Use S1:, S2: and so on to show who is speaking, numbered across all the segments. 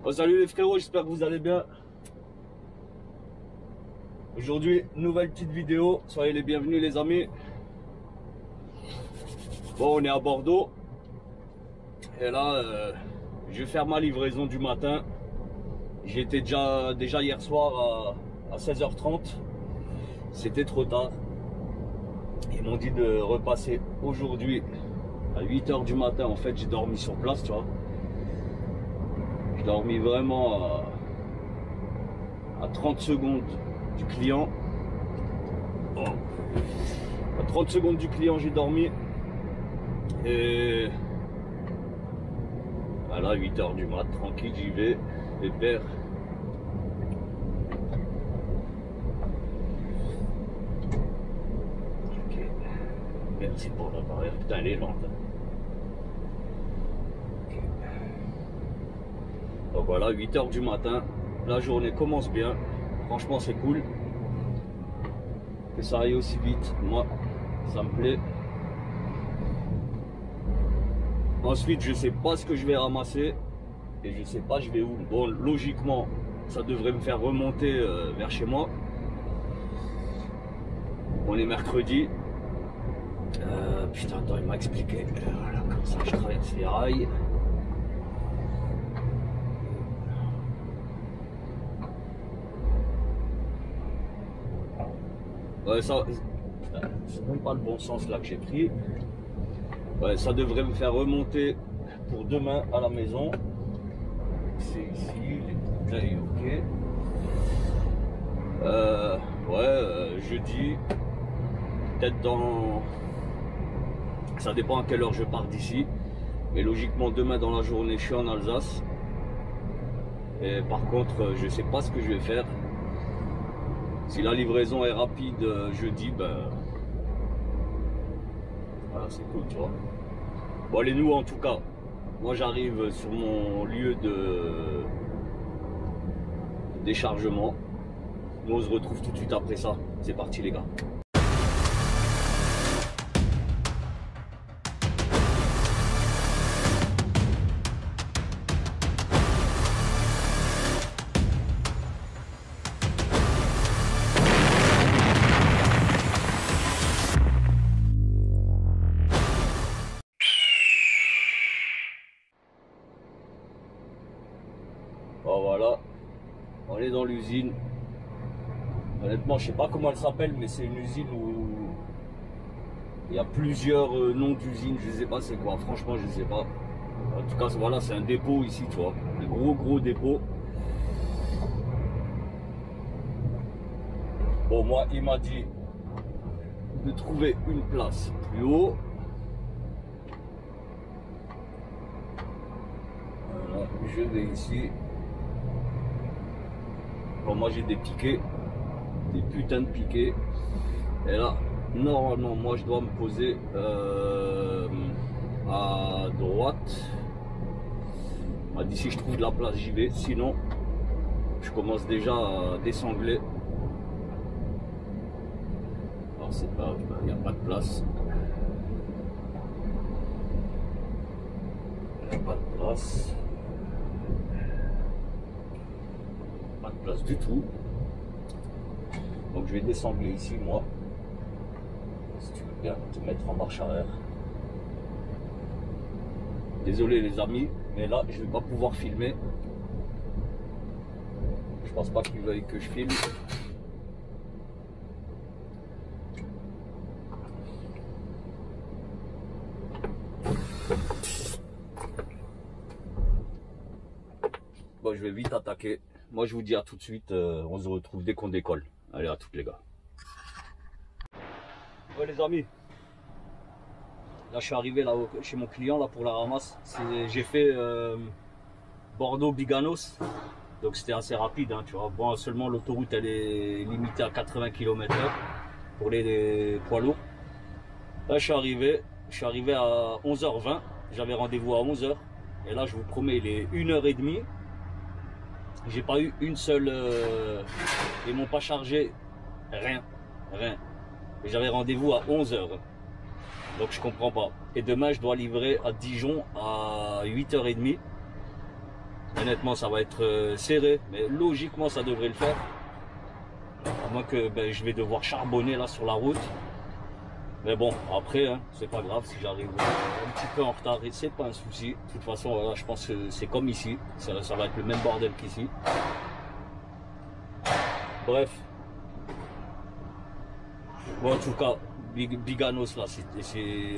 S1: Oh, salut les frérots, j'espère que vous allez bien. Aujourd'hui, nouvelle petite vidéo. Soyez les bienvenus les amis. Bon, on est à Bordeaux. Et là, je vais faire ma livraison du matin. J'étais déjà hier soir à 16h30. C'était trop tard. Ils m'ont dit de repasser aujourd'hui à 8h du matin. En fait, j'ai dormi sur place, tu vois. J'ai dormi vraiment à 30 secondes du client. Oh. À 30 secondes du client, j'ai dormi. Et voilà, 8h du mat, tranquille, j'y vais. Pépère. Ok. Merci pour l'appareil. Putain, elle est lente. Okay. Donc voilà, 8h du matin. La journée commence bien. Franchement, c'est cool. Que ça aille aussi vite. Moi, ça me plaît. Ensuite, je sais pas ce que je vais ramasser. Et je sais pas je vais où. Bon, logiquement, ça devrait me faire remonter vers chez moi. On est mercredi. Putain, attends, il m'a expliqué. Voilà, comme ça, je traverse les rails. Ouais, ça, c'est même pas le bon sens là que j'ai pris. Ouais, ça devrait me faire remonter pour demain à la maison. C'est ici, les bouteilles, ok. Jeudi, peut-être dans... Ça dépend à quelle heure je pars d'ici. Mais logiquement, demain dans la journée, je suis en Alsace. Et par contre, je sais pas ce que je vais faire. Si la livraison est rapide jeudi, ben... Voilà, c'est cool, tu vois. Bon, allez, nous, en tout cas, moi, j'arrive sur mon lieu de déchargement. Nous, on se retrouve tout de suite après ça. C'est parti, les gars. Bon, voilà, on est dans l'usine. Honnêtement, je sais pas comment elle s'appelle, mais c'est une usine où il y a plusieurs noms d'usines. Je sais pas c'est quoi, franchement, je sais pas. En tout cas, voilà, c'est un dépôt ici, tu vois. Un gros dépôt. Bon, moi, il m'a dit de trouver une place plus haut. Voilà, je vais ici. Bon, moi, j'ai des piquets. Des putains de piquets. Et là, normalement, moi, je dois me poser à droite. D'ici, je trouve de la place, j'y vais. Sinon, je commence déjà à désangler. Alors, c'est pas, il n'y a pas de place. Il n'y a pas de place. Pas de place du tout. Donc je vais désangler ici, moi. Si tu veux bien te mettre en marche arrière. Désolé les amis, mais là je vais pas pouvoir filmer. Je pense pas qu'ils veuillent que je filme. Bon, je vais vite attaquer. Moi je vous dis à tout de suite, on se retrouve dès qu'on décolle. Allez, à toutes les gars. Ouais les amis. Là je suis arrivé là chez mon client là pour la ramasse. J'ai fait Bordeaux-Biganos. Donc c'était assez rapide, hein, tu vois. Bon, seulement l'autoroute elle est limitée à 80 km/h pour les poids lourds. Là je suis arrivé à 11h20. J'avais rendez-vous à 11h. Et là je vous promets il est 1h30. J'ai pas eu une seule... ils m'ont pas chargé rien. Et j'avais rendez-vous à 11h. Donc je comprends pas. Et demain je dois livrer à Dijon à 8h30. Honnêtement, ça va être serré, mais logiquement, ça devrait le faire. À moins que je vais devoir charbonner là sur la route. Mais bon, après, hein, c'est pas grave si j'arrive un petit peu en retard, c'est pas un souci. De toute façon, voilà, je pense que c'est comme ici. Ça va être le même bordel qu'ici. Bref. Bon, en tout cas, Biganos là,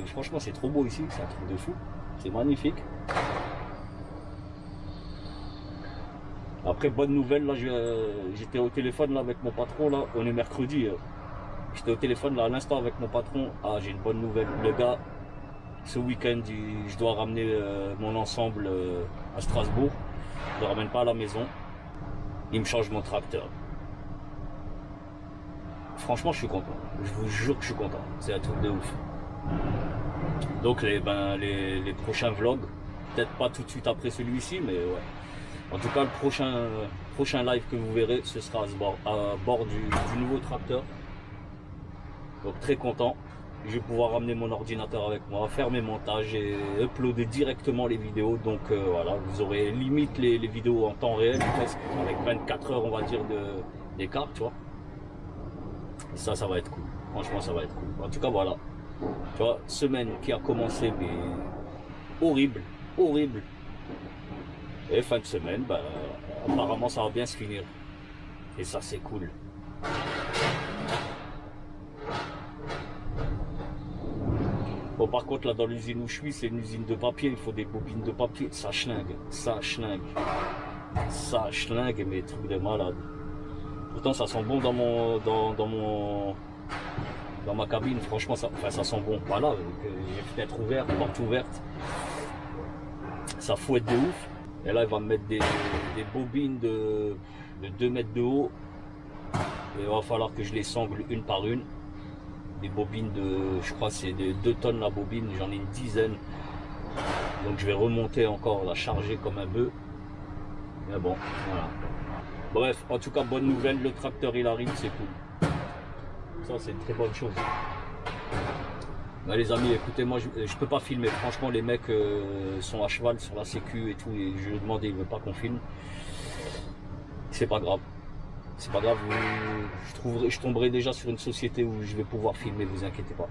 S1: franchement, c'est trop beau ici. C'est un truc de fou. C'est magnifique. Après, bonne nouvelle, là, j'étais au téléphone là, avec mon patron, là, on est mercredi. J'étais au téléphone là à l'instant avec mon patron. Ah, j'ai une bonne nouvelle. Le gars, ce week-end, je dois ramener mon ensemble à Strasbourg. Je ne le ramène pas à la maison. Il me change mon tracteur. Franchement, je suis content. Je vous jure que je suis content. C'est un truc de ouf. Donc, les prochains vlogs, peut-être pas tout de suite après celui-ci, mais ouais. En tout cas, le prochain live que vous verrez, ce sera à bord du nouveau tracteur. Donc très content. Je vais pouvoir ramener mon ordinateur avec moi, faire mes montages et uploader directement les vidéos. Donc voilà, vous aurez limite les vidéos en temps réel, presque avec 24 heures on va dire d'écart, tu vois. Et ça va être cool. Franchement, ça va être cool. En tout cas, voilà. Tu vois, semaine qui a commencé, mais horrible, horrible. Et fin de semaine, apparemment ça va bien se finir. Et ça c'est cool. Bon, par contre là dans l'usine où je suis, c'est une usine de papier, il faut des bobines de papier. Ça schlingue, mais truc de malade. Pourtant ça sent bon dans ma cabine, franchement ça sent bon. Voilà, j'ai fenêtre ouverte, porte ouverte. Ça fouette de ouf. Et là, il va me mettre des bobines de 2 mètres de haut. Et il va falloir que je les sangle une par une. Des bobines de, je crois c'est de 2 tonnes la bobine, j'en ai une dizaine. Donc je vais remonter encore, la charger comme un bœuf. Mais bon, voilà. Bref, en tout cas, bonne nouvelle, le tracteur il arrive, c'est cool. Ça, c'est une très bonne chose. Les amis, écoutez, moi je peux pas filmer. Franchement, les mecs sont à cheval sur la sécu et tout. Et je lui ai demandé, il veut pas qu'on filme. C'est pas grave. C'est pas grave. Je tomberai déjà sur une société où je vais pouvoir filmer, vous inquiétez pas.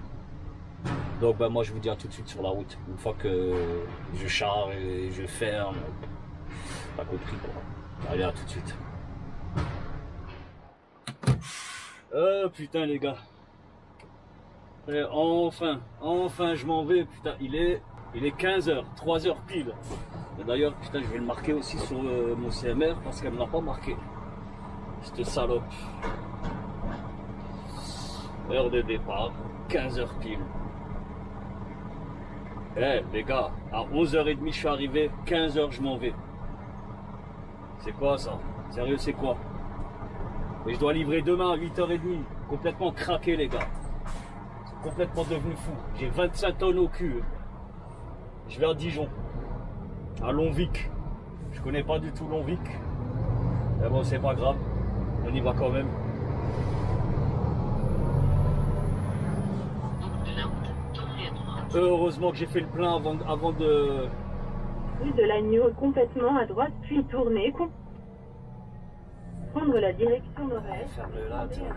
S1: Donc moi je vous dis à tout de suite sur la route. Une fois que je charge et je ferme. Pas compris quoi. Allez, à tout de suite. Putain les gars. Et enfin je m'en vais, putain, il est 15h, 3h pile. Et d'ailleurs, putain, je vais le marquer aussi sur mon CMR parce qu'elle ne l'a pas marqué. Cette salope. Heure de départ, 15h pile. Eh les gars, à 11h30 je suis arrivé, 15h je m'en vais. C'est quoi ça? Sérieux, c'est quoi? Et je dois livrer demain à 8h30. Complètement craqué les gars. Complètement devenu fou. J'ai 25 tonnes au cul. Je vais à Dijon, à Longvic. Je connais pas du tout Longvic. Mais bon, c'est pas grave. On y va quand même. Heureusement que j'ai fait le plein avant de...
S2: Rue de l'Agneau, complètement à droite, puis tourner. Prendre la direction nord-est.
S1: Ferme-le là, tiens.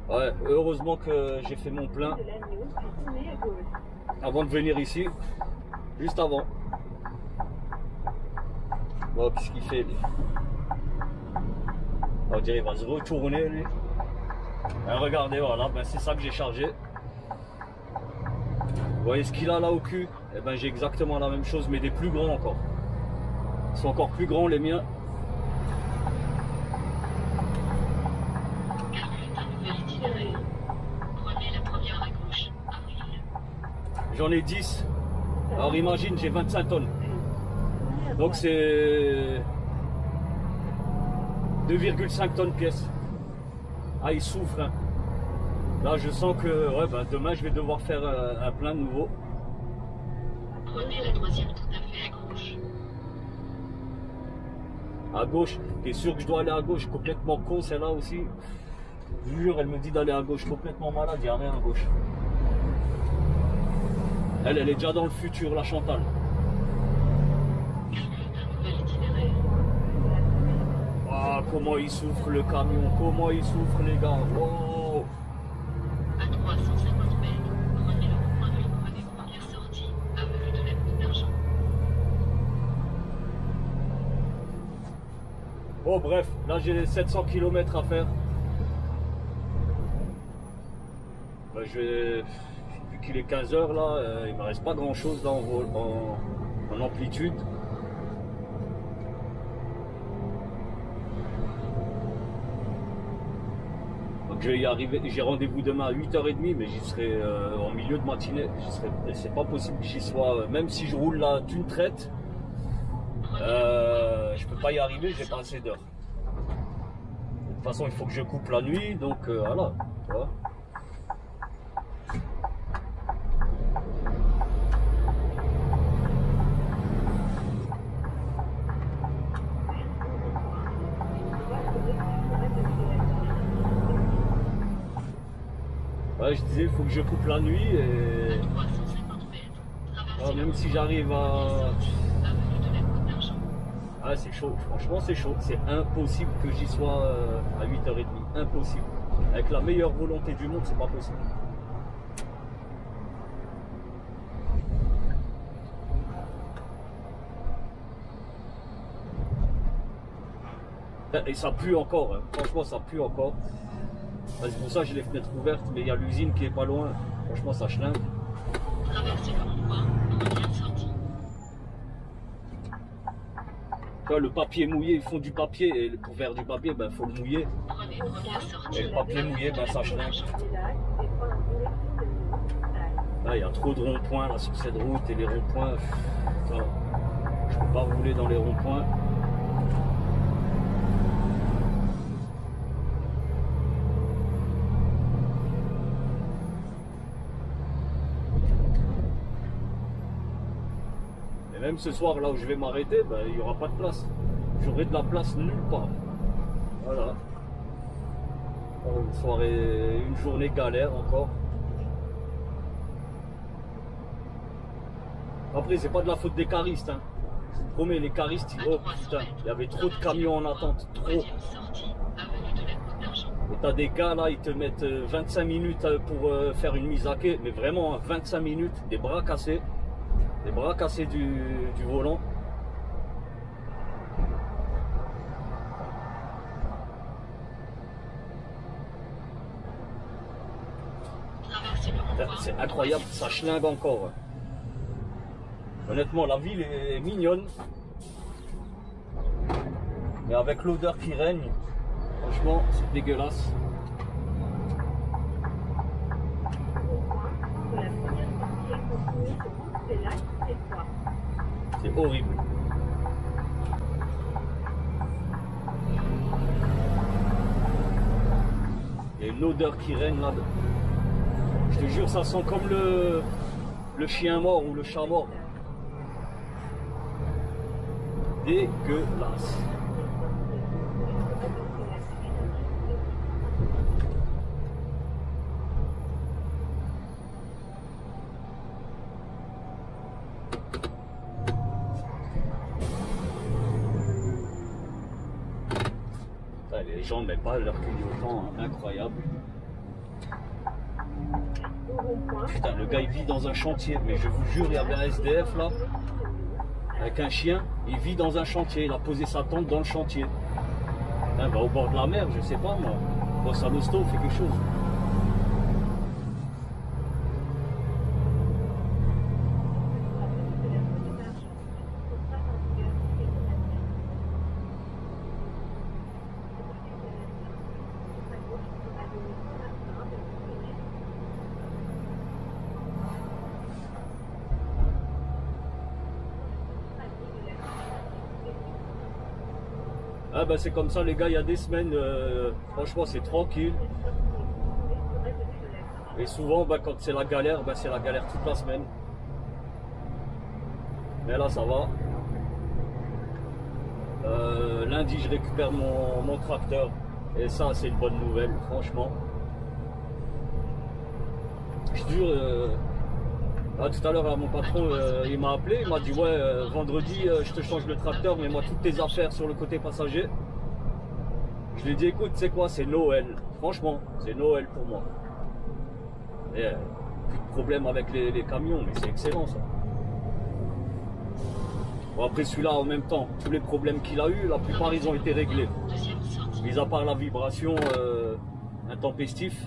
S1: Ouais, heureusement que j'ai fait mon plein avant de venir ici, juste avant. Bon, qu'est-ce qu'il fait lui? On dirait qu'il va se retourner lui. Et regardez, voilà, c'est ça que j'ai chargé. Vous voyez ce qu'il a là au cul? Eh ben j'ai exactement la même chose, mais des plus grands encore. Ils sont encore plus grands les miens. J'en ai 10. Alors imagine, j'ai 25 tonnes. Donc c'est 2,5 tonnes pièce. Ah, il souffre. Hein. Là, je sens que ouais, demain, je vais devoir faire un plein de nouveau.
S3: Prenez la 3e tout à fait à gauche.
S1: À gauche? T'es sûr que je dois aller à gauche? Complètement con, celle-là aussi. Je jure, elle me dit d'aller à gauche. Complètement malade, il n'y a rien à gauche. Elle est déjà dans le futur, la Chantal.
S3: Un nouvel itinéraire.
S1: comment il souffre le camion, comment il souffre les gars. Oh.
S3: À 350 mètres, prenez le rond-point de Libreville, première sortie, avenue de la Côte d'Argent.
S1: Bon bref, là j'ai les 700 km à faire. Ben, vu qu'il est 15 h là, il me reste pas grand chose là en amplitude. Donc je vais y arriver, j'ai rendez-vous demain à 8h30, mais j'y serai en milieu de matinée. C'est pas possible que j'y sois, même si je roule là d'une traite. Je peux pas y arriver, j'ai pas assez d'heures. De toute façon, il faut que je coupe la nuit, donc voilà. Tu vois. Ouais, je disais, il faut que je coupe la nuit et.
S3: À 350 mètres, traversez
S1: Même si j'arrive à.
S3: avenue de la Côte d'Argent.
S1: Ah, c'est chaud, franchement, c'est chaud. C'est impossible que j'y sois à 8h30. Impossible. Avec la meilleure volonté du monde, c'est pas possible. Et ça pue encore, hein. Franchement, ça pue encore. C'est pour ça que j'ai les fenêtres ouvertes, mais il y a l'usine qui est pas loin. Franchement, ça chlingue.
S3: Traversez le rond-point, première sortie.
S1: Tu vois, le papier mouillé, ils font du papier, et pour faire du papier, ben faut le mouiller.
S3: Prenez première sortie.
S1: Et le papier mouillé, ben ça chlingue. Là, il y a trop de ronds-points là sur cette route, et les ronds-points, putain, je peux pas rouler dans les ronds-points. Même ce soir, là où je vais m'arrêter, ben, il n'y aura pas de place. J'aurai de la place nulle part. Voilà. Une soirée, une journée galère encore. Après, c'est pas de la faute des caristes. Hein. Je vous promets, les caristes, oh putain, il y avait trop de camions en attente. Trop.
S3: Troisième sortie, avenue de la Côte d'Argent.
S1: Et t'as des gars là, ils te mettent 25 minutes pour faire une mise à quai. Mais vraiment, 25 minutes, des bras cassés. Les bras cassés du volant.
S3: Traversez le rond-point.
S1: C'est incroyable, ça schlingue encore. Honnêtement, la ville est mignonne. Mais avec l'odeur qui règne, franchement, c'est dégueulasse. C'est horrible. Il y a une odeur qui règne là. Je te jure, ça sent comme le chien mort ou le chat mort. Dégueulasse. Les gens ne mettent pas leur clignotant, hein. Incroyable. Putain, le gars il vit dans un chantier, mais je vous jure, il y avait un SDF là, avec un chien, il vit dans un chantier, il a posé sa tente dans le chantier. Putain, va au bord de la mer, je sais pas moi. Bosse à l'hosto, fait quelque chose. Ah bah c'est comme ça les gars, il y a des semaines, franchement c'est tranquille. Et souvent bah, quand c'est la galère, bah, c'est la galère toute la semaine. Mais là ça va. Lundi je récupère mon tracteur. Et ça c'est une bonne nouvelle, franchement. Je te jure, tout à l'heure mon patron il m'a appelé, il m'a dit ouais vendredi je te change le tracteur, mais moi toutes tes affaires sur le côté passager. Je lui ai dit, écoute, c'est quoi, c'est Noël. Franchement, c'est Noël pour moi. Et, plus de problème avec les camions, mais c'est excellent ça. Bon, après celui-là, en même temps, tous les problèmes qu'il a eu, la plupart ils ont été réglés. Mis à part la vibration intempestif.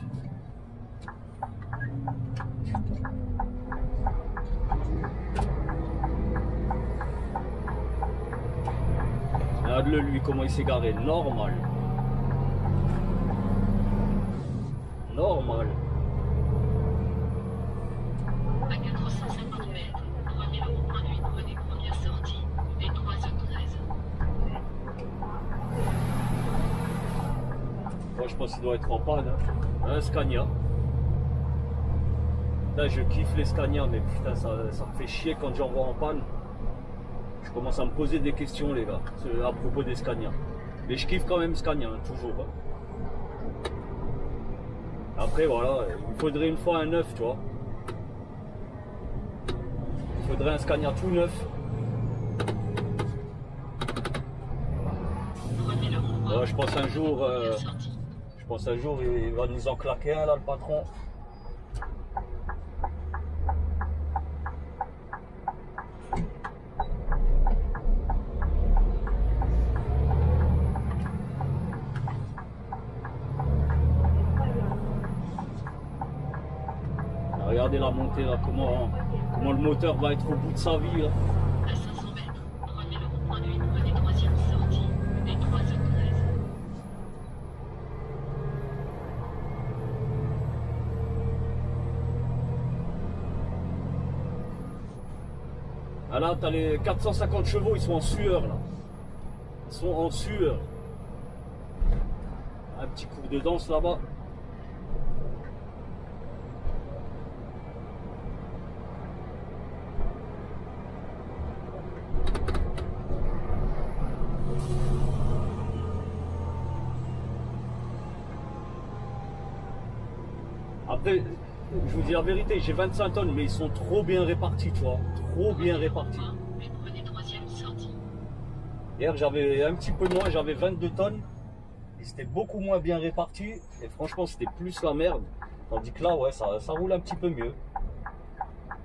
S1: Regarde-le lui, comment il s'est garé. Normal. Normal.
S3: À 450 mètres, prenez le rond-point du prenez première sortie, des 3h13.
S1: Moi je pense qu'il doit être en panne. Hein. Un Scania. Là je kiffe les Scania, mais putain ça me fait chier quand j'en vois en panne. Je commence à me poser des questions les gars, à propos des Scania. Mais je kiffe quand même Scania, hein, toujours. Hein. Après voilà, il faudrait une fois un neuf, tu vois. Il faudrait un Scania tout neuf. Ouais, je pense un jour, il va nous en claquer un là, le patron. Regardez la montée là, comment le moteur va être au bout de sa vie là.
S3: À 500 mètres, prenez le rond-point du prenez troisième sortie, des 3h13.
S1: Ah là, t'as les 450 chevaux, ils sont en sueur là. Ils sont en sueur. Un petit cours de danse là-bas. Après, je vous dis la vérité, j'ai 25 tonnes, mais ils sont trop bien répartis, tu vois. Trop bien répartis.
S3: Prenez troisième sortie.
S1: Hier, j'avais un petit peu moins, j'avais 22 tonnes. Et c'était beaucoup moins bien réparti. Et franchement, c'était plus la merde. Tandis que là, ouais, ça roule un petit peu mieux.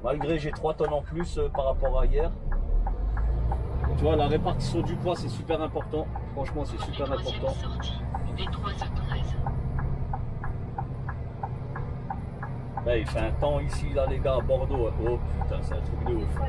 S1: Malgré j'ai 3 tonnes en plus par rapport à hier. Tu vois, la répartition du poids, c'est super important. Franchement, c'est super important.
S3: Sortie, des 3h13.
S1: Là, il fait un temps ici, là, les gars, à Bordeaux. Oh putain, c'est un truc de ouf.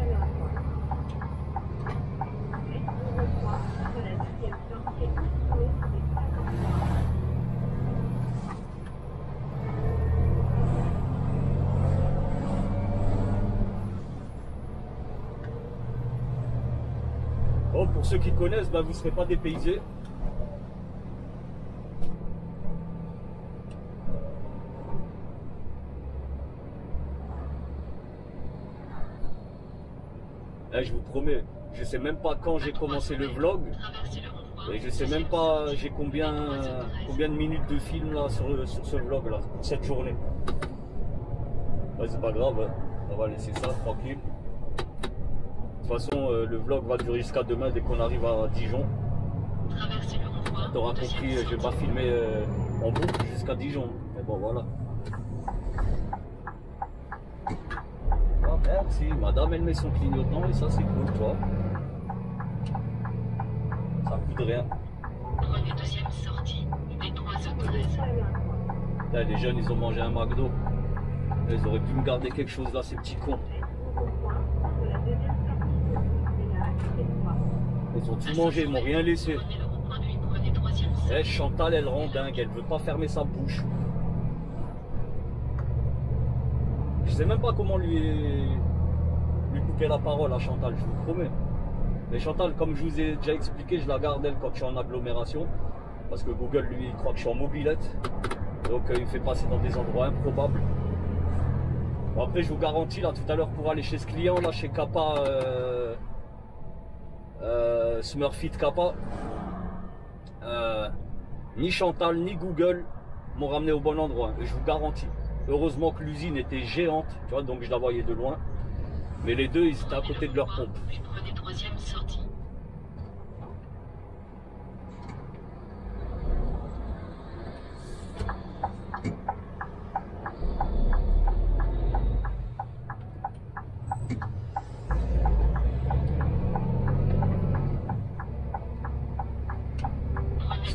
S1: Oh, pour ceux qui connaissent, bah, vous ne serez pas dépaysés. Là, je vous promets, je sais même pas quand j'ai commencé le vlog. Et je sais même pas j'ai combien de minutes de film là sur ce vlog là, pour cette journée. Ouais, c'est pas grave, hein. On va laisser ça tranquille. De toute façon, le vlog va durer jusqu'à demain dès qu'on arrive à Dijon. T'auras compris, je vais pas filmer en boucle jusqu'à Dijon. Mais bon, voilà. Ah, merci, madame, elle met son clignotant et ça, c'est cool, tu vois. Ça coûte rien.
S3: Prenez deuxième sortie, des 3h13.
S1: Là, les jeunes, ils ont mangé un McDo. Ils auraient pu me garder quelque chose là, ces petits cons. Ils ont tout mangé, ils m'ont rien laissé. Eh, Chantal, elle rend dingue, elle veut pas fermer sa bouche. Je sais même pas comment lui couper la parole à Chantal, je vous promets. Mais Chantal, comme je vous ai déjà expliqué, je la garde elle quand je suis en agglomération. Parce que Google, lui, il croit que je suis en mobilette. Donc il me fait passer dans des endroits improbables. Bon, après, je vous garantis, là, tout à l'heure, pour aller chez ce client, là, chez Kappa, Smurfit Kappa, ni Chantal, ni Google m'ont ramené au bon endroit. Et je vous garantis. Heureusement que l'usine était géante, tu vois, donc je la voyais de loin. Mais les deux, ils étaient à côté de leur pompe.
S3: Prenez troisième sortie.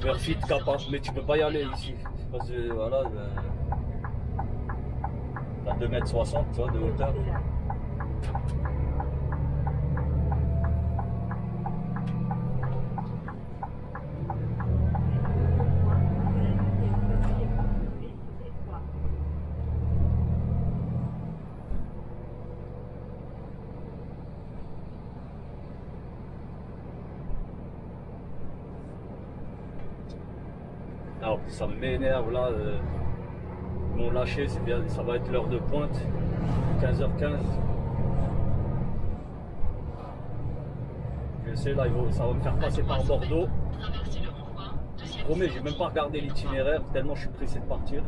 S1: Smurfit Kappa, mais tu peux pas y aller ici. Parce que voilà, t'as 2,60 m, tu vois, de hauteur. Alors ça m'énerve là, ils m'ont lâché, c'est bien, ça va être l'heure de pointe, 15h15. Je sais là, ça va me faire passer par Bordeaux.
S3: Traversez le renvoi,
S1: Je
S3: deuxième
S1: promets, j'ai
S3: sortie.
S1: même pas regardé l'itinéraire, tellement je suis pressé de partir.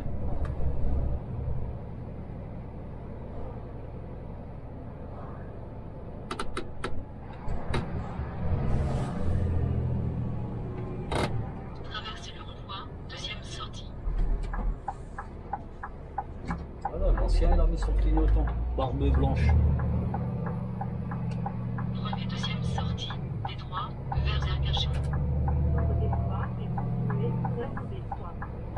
S3: Traversez le renvoi, deuxième sortie.
S1: Voilà, l'ancien il a mis son clignotant, barbe blanche.
S3: Prenez deuxième sortie, Détroit, vers Arcachon.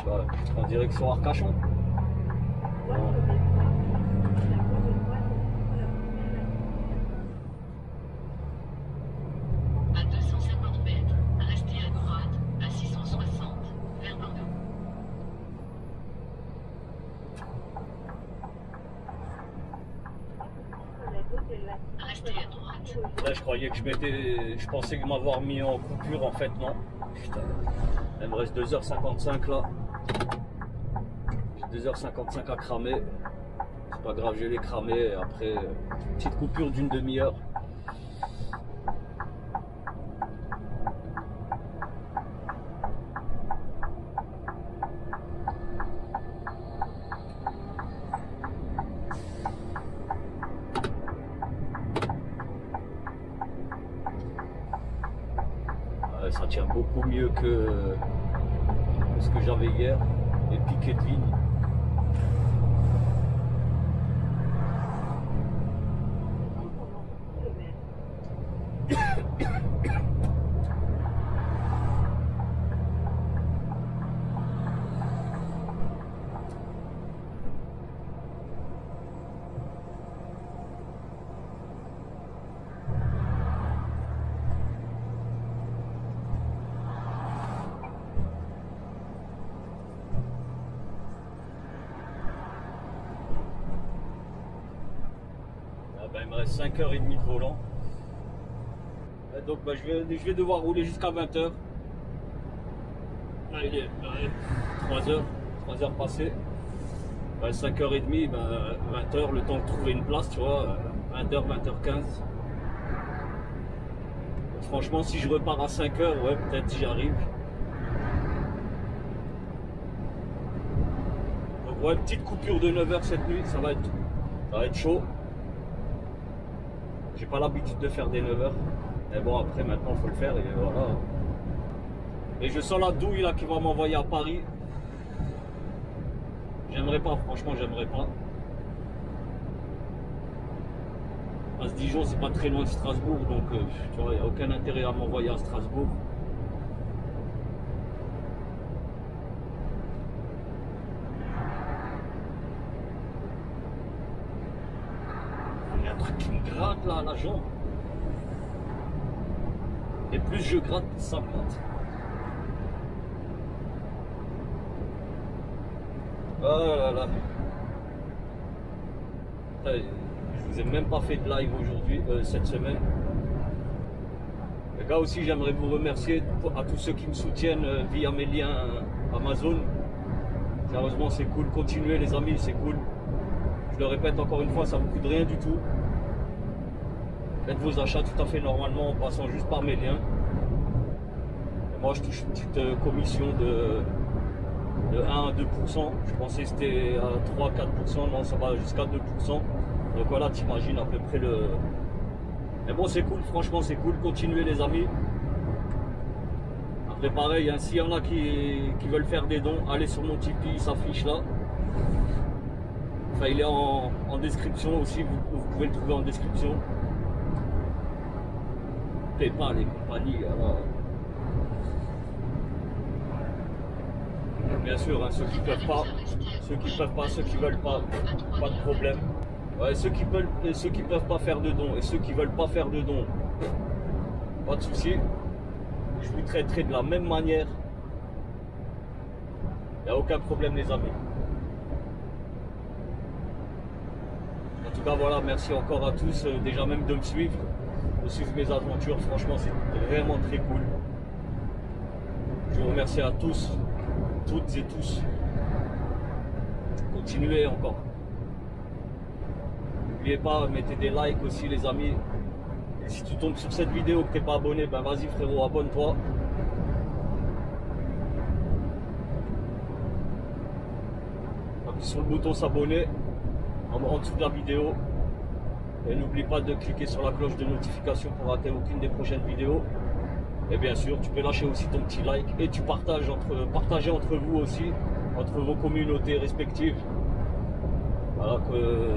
S1: Bah, en direction Arcachon.
S3: À 250 mètres, restez à droite, à 660, vers Bordeaux. Restez à droite.
S1: Là je croyais que je pensais que m'avoir mis en coupure, en fait non. Putain, il me reste 2h55 là. J'ai 2h55 à cramer. C'est pas grave, je vais les cramer et après petite coupure d'une demi-heure. Ça tient beaucoup mieux que ce que j'avais hier, les piquets de vigne. Ben, il me reste 5h30 de volant. Et donc ben, je vais devoir rouler jusqu'à 20h. Là, il est 3h passées. Ben, 5h30, ben, 20h, le temps de trouver une place, tu vois. 20h, 20h15. Franchement, si je repars à 5h, ouais, peut-être j'y arrive. Donc ouais, petite coupure de 9h cette nuit, ça va être chaud. J'ai pas l'habitude de faire des 9h. Mais bon, après, maintenant, il faut le faire et voilà. Et je sens la douille là qui va m'envoyer à Paris. J'aimerais pas, franchement, j'aimerais pas. Parce que Dijon, c'est pas très loin de Strasbourg, donc tu vois, il n'y a aucun intérêt à m'envoyer à Strasbourg. Il y a un truc qui me gratte là, à la jambe. Et plus je gratte, plus ça gratte. Oh là là. Putain, je vous ai même pas fait de live aujourd'hui, cette semaine. Les gars aussi, j'aimerais vous remercier à tous ceux qui me soutiennent via mes liens Amazon. Sérieusement, c'est cool. Continuez les amis, c'est cool. Je le répète encore une fois, ça ne vous coûte rien du tout. Faites vos achats tout à fait normalement en passant juste par mes liens. Et moi, je touche une petite commission de 1 à 2%. Je pensais que c'était à 3-4%. Non, ça va jusqu'à 2%. Donc voilà, t'imagines à peu près le... Mais bon, c'est cool, franchement, c'est cool. Continuez les amis. Après, pareil, hein, s'il y en a qui veulent faire des dons, allez sur mon Tipeee, il s'affiche là. Enfin, il est en description aussi, vous pouvez le trouver en description. PayPal et compagnie. Alors... bien sûr, hein, ceux qui peuvent pas, ceux qui veulent pas de problème. Ouais, ceux qui peuvent pas faire de dons et ceux qui veulent pas faire de dons, pas de souci. Je vous traiterai de la même manière. Il n'y a aucun problème les amis. En tout cas voilà, merci encore à tous déjà même de me suivre, de suivre mes aventures. Franchement c'est vraiment très cool. Je vous remercie à tous, toutes et tous. Continuez encore. N'oubliez pas, mettez des likes aussi les amis. Et si tu tombes sur cette vidéo que tu n'es pas abonné, ben vas-y frérot, abonne-toi. Appuie sur le bouton s'abonner en dessous de la vidéo. Et n'oublie pas de cliquer sur la cloche de notification pour rater aucune des prochaines vidéos. Et bien sûr, tu peux lâcher aussi ton petit like et tu partages partagez entre vous aussi, entre vos communautés respectives. Voilà que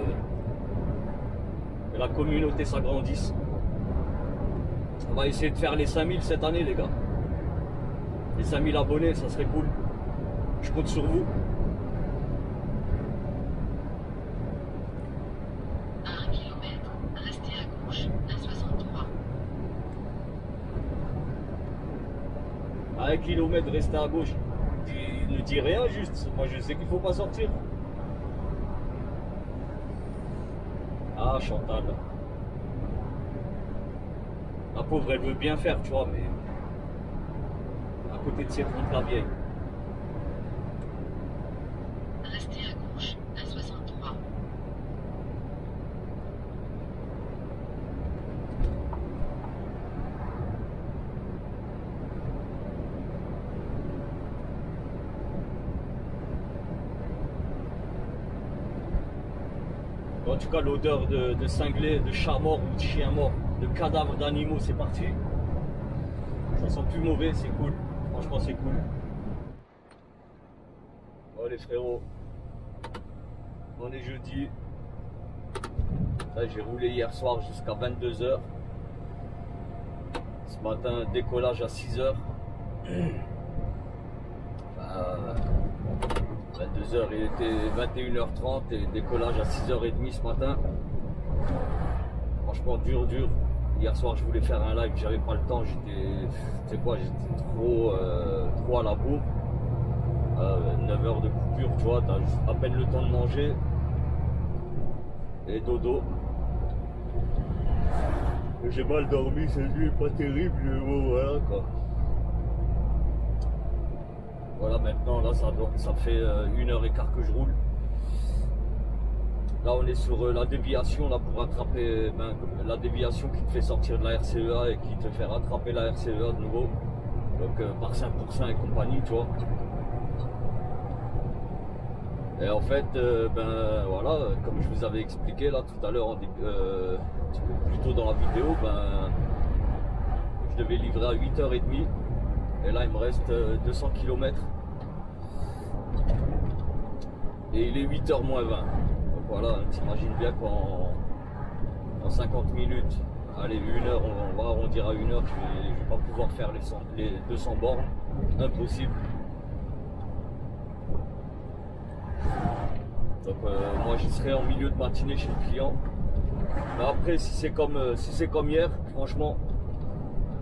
S1: la communauté s'agrandisse. On va essayer de faire les 5000 cette année les gars. Les 5000 abonnés, ça serait cool. Je compte sur vous.
S3: À 1 km, restez à gauche, à 63.
S1: À 1 km, restez à gauche. Ne dis rien juste. Moi je sais qu'il faut pas sortir. Ah Chantal. La pauvre elle veut bien faire tu vois mais à côté de ses comptes la vieille.
S3: Restez à gauche, à 63.
S1: En tout cas l'odeur de cinglé, de chat mort ou de chien mort, de cadavres d'animaux c'est parti. Ça sent plus mauvais, c'est cool. Franchement c'est cool. Oh les frérots. On est jeudi. J'ai roulé hier soir jusqu'à 22 h. Ce matin décollage à 6 h. 22 h, il était 21h30 et décollage à 6h30 ce matin. Franchement dur. Hier soir je voulais faire un live, j'avais pas le temps, j'étais trop à la bourre. 9 h de coupure, tu vois, t'as juste à peine le temps de manger. Et dodo. J'ai mal dormi cette nuit, pas terrible, mais bon voilà quoi. Voilà maintenant là ça fait 1h15 que je roule. Là on est sur la déviation là pour rattraper la déviation qui te fait sortir de la RCEA et qui te fait rattraper la RCEA de nouveau. Donc par 5% et compagnie tu vois. Et en fait voilà, comme je vous avais expliqué là tout à l'heure plus tôt dans la vidéo, je devais livrer à 8h30. Et là il me reste 200 km et il est 8h moins 20. Donc voilà, t'imagines bien qu'en 50 minutes, allez 1 heure, on va arrondir à 1 heure, je vais pas pouvoir faire les 200 bornes, impossible. Donc moi j'y serai en milieu de matinée chez le client. Mais après si c'est comme hier, franchement,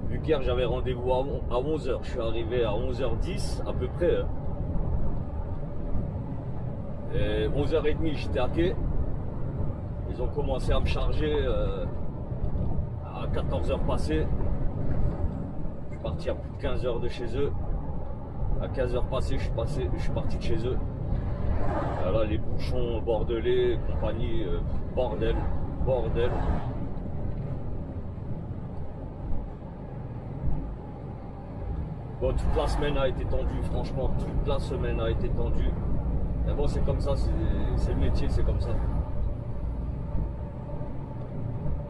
S1: vu qu'hier j'avais rendez-vous à 11 h, je suis arrivé à 11h10 à peu près. Et 11h30 j'étais à quai. Ils ont commencé à me charger à 14 h passées. Je suis parti à plus de 15 h de chez eux. À 15 h passées, je suis parti de chez eux. Voilà les bouchons bordelais, compagnie, bordel. Bon, toute la semaine a été tendue, franchement, toute la semaine a été tendue. Mais bon, c'est comme ça, c'est le métier, c'est comme ça.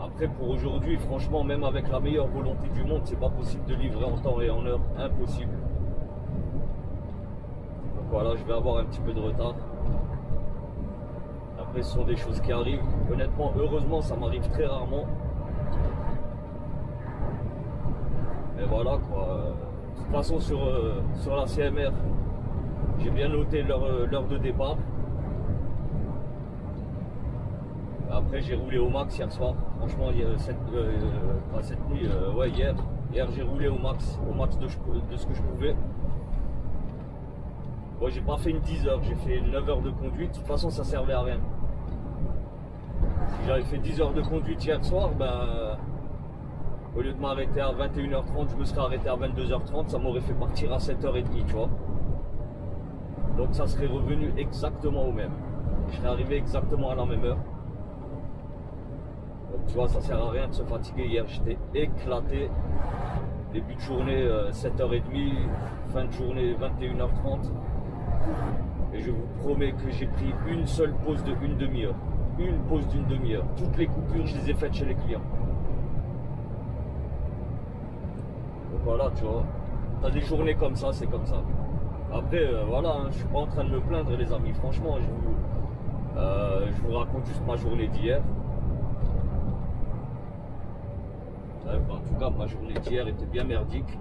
S1: Après, pour aujourd'hui, franchement, même avec la meilleure volonté du monde, c'est pas possible de livrer en temps et en heure, impossible. Donc voilà, je vais avoir un petit peu de retard. Après, ce sont des choses qui arrivent. Honnêtement, heureusement, ça m'arrive très rarement. Et voilà, quoi. De toute façon sur la CMR, J'ai bien noté l'heure de départ. Après j'ai roulé au max hier soir. Franchement cette nuit, ouais hier j'ai roulé au max de ce que je pouvais. Bon, j'ai pas fait une 10 heures, j'ai fait 9 heures de conduite. De toute façon ça servait à rien. Si j'avais fait 10 heures de conduite hier soir, ben au lieu de m'arrêter à 21h30, je me serais arrêté à 22h30, ça m'aurait fait partir à 7h30, tu vois. Donc ça serait revenu exactement au même. Je serais arrivé exactement à la même heure. Donc tu vois, ça sert à rien de se fatiguer. Hier j'étais éclaté. Début de journée 7h30, fin de journée 21h30. Et je vous promets que j'ai pris une seule pause de une demi-heure. Une pause d'une demi-heure. Toutes les coupures, je les ai faites chez les clients. Donc voilà, tu vois. T'as des journées comme ça, c'est comme ça. Après, voilà, hein, je suis pas en train de me plaindre, les amis. Franchement, je vous raconte juste ma journée d'hier. En tout cas, ma journée d'hier était bien merdique.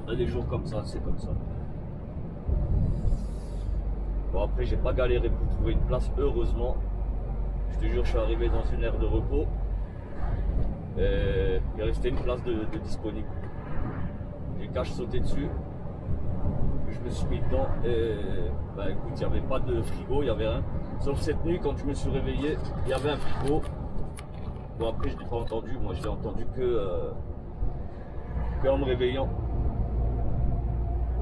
S1: On a des jours comme ça, c'est comme ça. Bon, après, j'ai pas galéré pour trouver une place, heureusement. Je te jure, je suis arrivé dans une aire de repos. Et il restait une place de disponible. J'ai qu'à sauter dessus. Je me suis mis dedans et bah écoute, il n'y avait pas de frigo, il n'y avait rien. Sauf cette nuit, quand je me suis réveillé, il y avait un frigo. Bon, après, je ne l'ai pas entendu. Moi, je l'ai entendu que en me réveillant.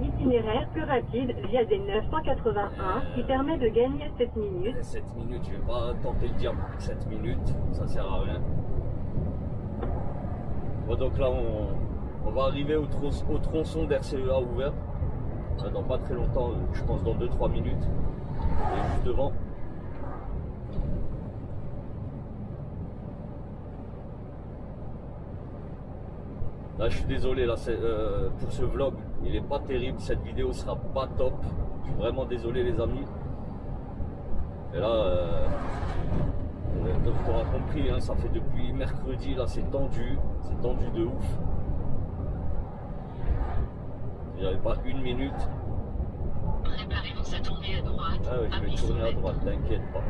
S2: Itinéraire plus rapide via des 981 qui permet de gagner 7 minutes.
S1: 7 minutes, je ne vais pas tenter le diable. 7 minutes, ça sert à rien. Bon, donc là, on va arriver au tronçon d'RCEA ouvert. Dans pas très longtemps, je pense dans 2-3 minutes. Et juste devant. Là, je suis désolé là, pour ce vlog. Il est pas terrible. Cette vidéo sera pas top. Je suis vraiment désolé, les amis. Et là, tu auras compris, hein, ça fait depuis mercredi. Là, c'est tendu. C'est tendu de ouf. J'avais pas une minute.
S3: Préparez-vous à tourner à droite.
S1: Ah ouais, je vais tourner à droite, t'inquiète pas.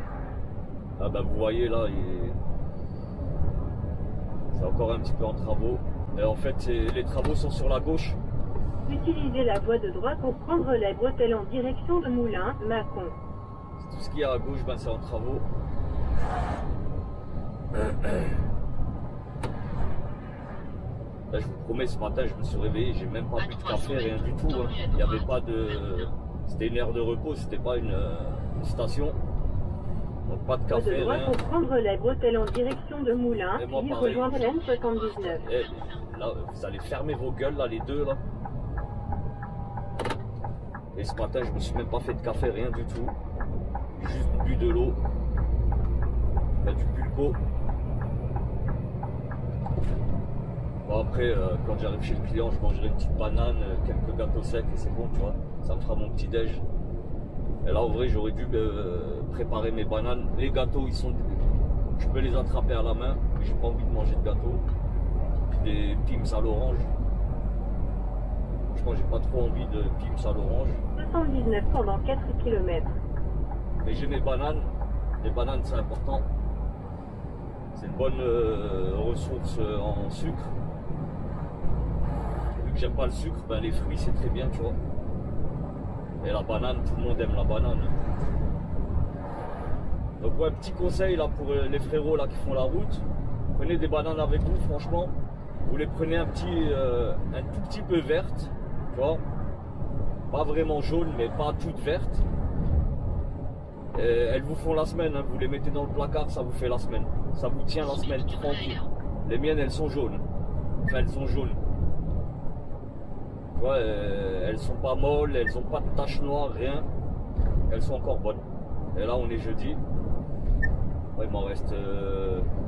S1: Ah bah vous voyez là, c'est encore un petit peu en travaux. Et en fait, les travaux sont sur la gauche.
S2: Utilisez la voie de droite pour prendre la bretelle en direction de Moulins, Mâcon.
S1: Tout ce qu'il y a à gauche, ben, c'est en travaux. Là, je vous promets, ce matin, je me suis réveillé, j'ai même pas bu de café, rien du tout. Hein. Il n'y avait pas de... C'était une aire de repos, c'était pas une station. Donc pas de café,
S2: Voie de droite
S1: rien.
S2: pour prendre la bretelle en direction de Moulins,
S1: Et moi,
S2: puis
S1: pareil.
S2: rejoindre l'N79.
S1: Et là, vous allez fermer vos gueules, là, les deux, là. Et ce matin, je me suis même pas fait de café, rien du tout. J'ai juste bu de l'eau. Il y a du pulpo. Bon, après, quand j'arrive chez le client, je mangerai une petite banane, quelques gâteaux secs et c'est bon, tu vois. Ça me fera mon petit déj. Et là, en vrai, j'aurais dû préparer mes bananes. Les gâteaux, je peux les attraper à la main, mais j'ai pas envie de manger de gâteaux. Des pims à l'orange. Franchement, j'ai pas trop envie de pims à l'orange.
S2: 79 pendant 4 km.
S1: Mais j'ai mes bananes. Les bananes, c'est important. C'est une bonne ressource en sucre. Vu que j'aime pas le sucre, ben les fruits, c'est très bien, tu vois. Et la banane, tout le monde aime la banane. Donc ouais, petit conseil là pour les frérots là qui font la route. Prenez des bananes avec vous, franchement. Vous les prenez un tout petit peu vertes, tu vois. Pas vraiment jaune, mais pas toutes vertes. Et elles vous font la semaine, hein. Vous les mettez dans le placard, ça vous fait la semaine. Ça vous tient la semaine tranquille. Les miennes, elles sont jaunes. Enfin, elles sont jaunes. Tu vois, elles sont pas molles, elles ont pas de taches noires, rien. Elles sont encore bonnes. Et là, on est jeudi. Ouais, il m'en reste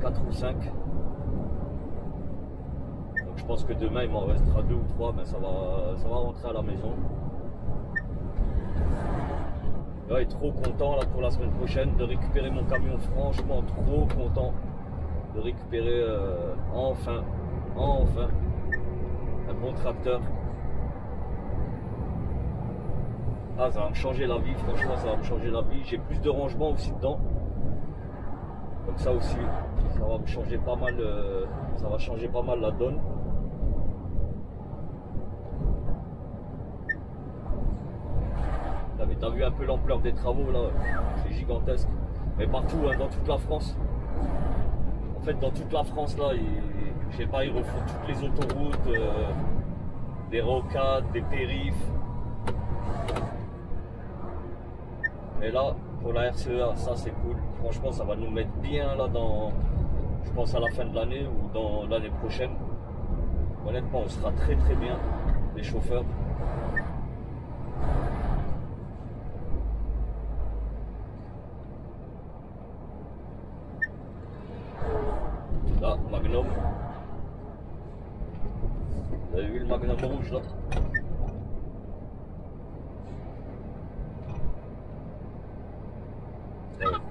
S1: 4 ou 5. Donc je pense que demain, il m'en restera 2 ou 3, mais ça va rentrer à la maison. Ouais, trop content là pour la semaine prochaine de récupérer mon camion, franchement trop content de récupérer enfin un bon tracteur. Ah, ça va me changer la vie, franchement, ça va me changer la vie. J'ai plus de rangement aussi dedans. Donc ça aussi, ça va me changer pas mal, ça va changer pas mal la donne. Là, mais t'as vu un peu l'ampleur des travaux là, c'est gigantesque. Mais partout, hein, dans toute la France. En fait, dans toute la France là, je sais pas, ils refont toutes les autoroutes, des rocades, des périphes. Et là, pour la RCEA, ça c'est cool. Franchement, ça va nous mettre bien là dans, je pense à la fin de l'année ou dans l'année prochaine. Honnêtement, on sera très très bien, les chauffeurs. Là, Magnum. Vous avez vu le Magnum rouge là?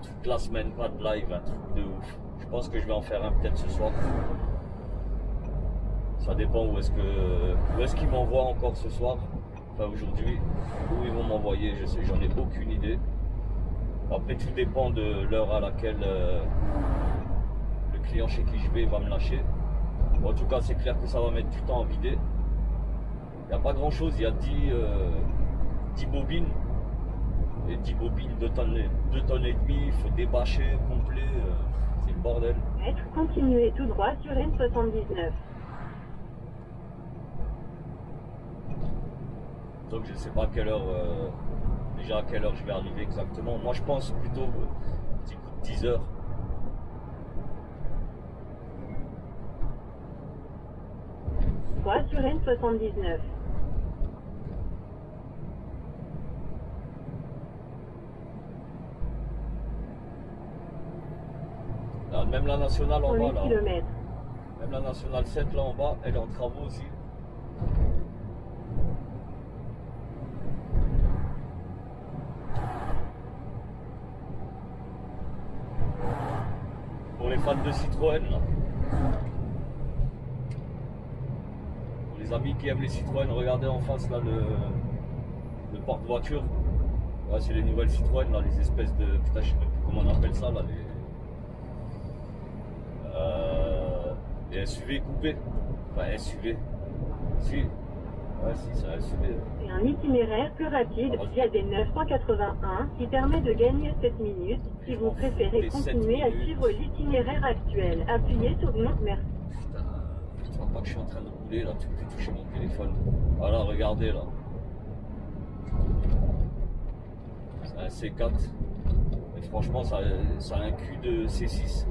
S1: Toute la semaine, pas de live, un truc de ouf. Je pense que je vais en faire un peut-être ce soir. Ça dépend où est-ce qu'ils m'envoient encore ce soir. Enfin aujourd'hui, où ils vont m'envoyer, je sais, j'en ai aucune idée. Après tout dépend de l'heure à laquelle le client chez qui je vais va me lâcher. Bon, en tout cas c'est clair que ça va mettre du temps à vider. Il n'y a pas grand chose, il y a 10 bobines. Et 10 bobines, 2 tonnes et demie, il faut débâcher complet, c'est le bordel.
S2: Continuez tout droit sur N79.
S1: Donc je sais pas à quelle heure, déjà à quelle heure je vais arriver exactement. Moi je pense plutôt petit coup de 10 heures.
S2: Droit sur N79.
S1: Là, même la nationale en bas là.
S2: Km.
S1: Même la nationale 7 là en bas, elle est en travaux aussi. Pour les fans de Citroën là. Pour les amis qui aiment les Citroën, regardez en face là le porte-voiture. Ouais, c'est les nouvelles Citroën là, les espèces de. Putain, je sais même plus comment on appelle ça là, les SUV coupés. Enfin SUV. Si. Ouais si, c'est un SUV.
S2: C'est un itinéraire plus rapide via des 981 qui permet de gagner 7 minutes. Si vous préférez continuer à suivre l'itinéraire actuel, appuyez sur non merci.
S1: Putain, tu vois pas que je suis en train de rouler là, tu me fais toucher mon téléphone. Voilà, regardez là. C'est un C4. Et franchement, ça a un cul de C6.